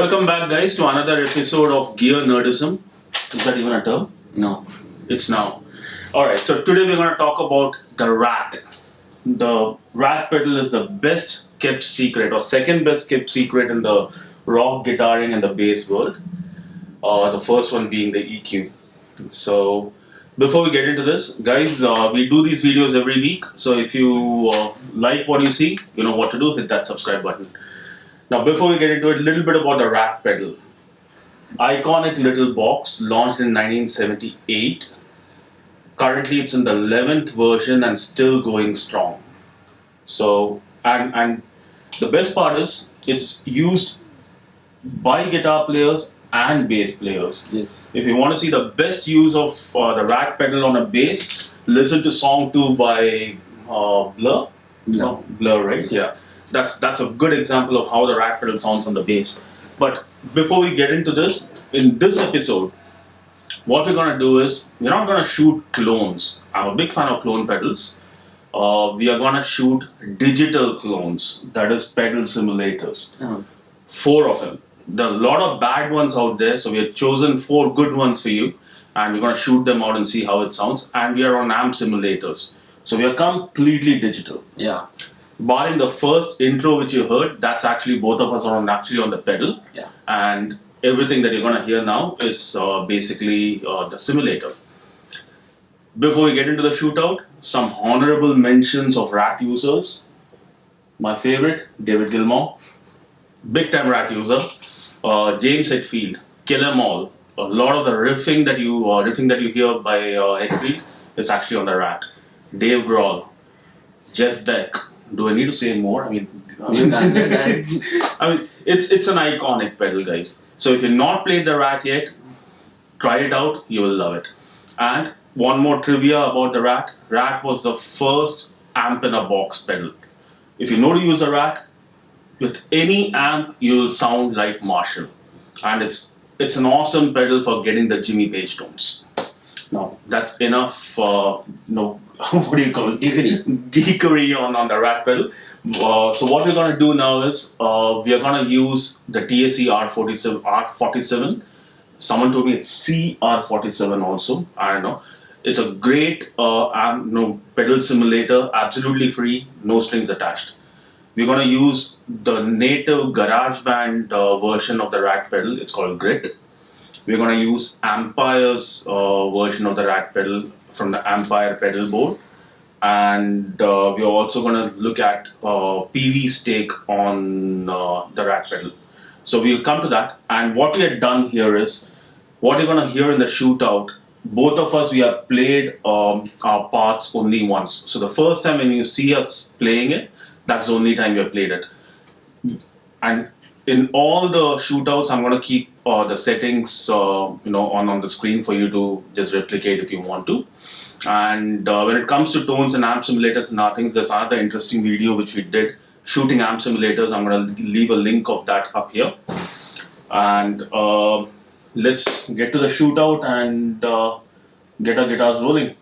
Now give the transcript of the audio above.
Welcome back, guys, to another episode of Gear Nerdism. Is that even a term? No. It's now. Alright, so today we're going to talk about the Rat. The Rat pedal is the best kept secret, or second best kept secret in the rock guitaring and the bass world. The first one being the EQ. So, before we get into this, guys, we do these videos every week. So if you like what you see, you know what to do, hit that subscribe button. Now, before we get into it, a little bit about the Rat pedal. Iconic little box, launched in 1978. Currently, it's in the 11th version and still going strong. So, and the best part is, it's used by guitar players and bass players. Yes. If you want to see the best use of the Rat pedal on a bass, listen to song 2 by Blur. No. Blur, right? Yeah. That's a good example of how the Rat pedal sounds on the bass. But before we get into this, in this episode, what we're going to do is, we're not going to shoot clones. I'm a big fan of clone pedals. We are going to shoot digital clones, that is pedal simulators. 4 of them. There are a lot of bad ones out there, so we have chosen 4 good ones for you, and we're going to shoot them out and see how it sounds. And we are on amp simulators, so we are completely digital. Yeah. Barring the first intro which you heard, that's actually both of us are actually on the pedal. Yeah. And everything that you're going to hear now is basically the simulator. Before we get into the shootout, some honorable mentions of Rat users. My favorite, David Gilmour, big time Rat user. James Hetfield, kill 'em all. A lot of the riffing that you hear by Hetfield is actually on the Rat. Dave Grohl, Jeff Beck. Do I need to say more? I mean, it's an iconic pedal, guys. So if you've not played the Rat yet, try it out. You will love it. And one more trivia about the Rat. Rat was the first amp in a box pedal. If you know to use a Rat, with any amp, you'll sound like Marshall. And it's an awesome pedal for getting the Jimmy Page tones. Now, that's enough, what do you call it? Geekery on the Rat pedal. So what we're going to do now is, we are going to use the TSE R47. Someone told me it's CR47 also. I don't know. It's a great pedal simulator, absolutely free, no strings attached. We're going to use the native Garageband version of the Rat pedal. It's called Grit. We're going to use Ampire's version of the Rat pedal from the Ampire pedal board. And we're also going to look at Peavey's take on the Rat pedal. So we'll come to that. And what we have done here is, what you're going to hear in the shootout, both of us, we have played our parts only once. So the first time when you see us playing it, that's the only time we have played it. And in all the shootouts, I'm going to keep the settings on the screen for you to just replicate if you want to. And when it comes to tones and amp simulators and other things, there's another interesting video which we did shooting amp simulators. I'm going to leave a link of that up here. And let's get to the shootout and get our guitars rolling.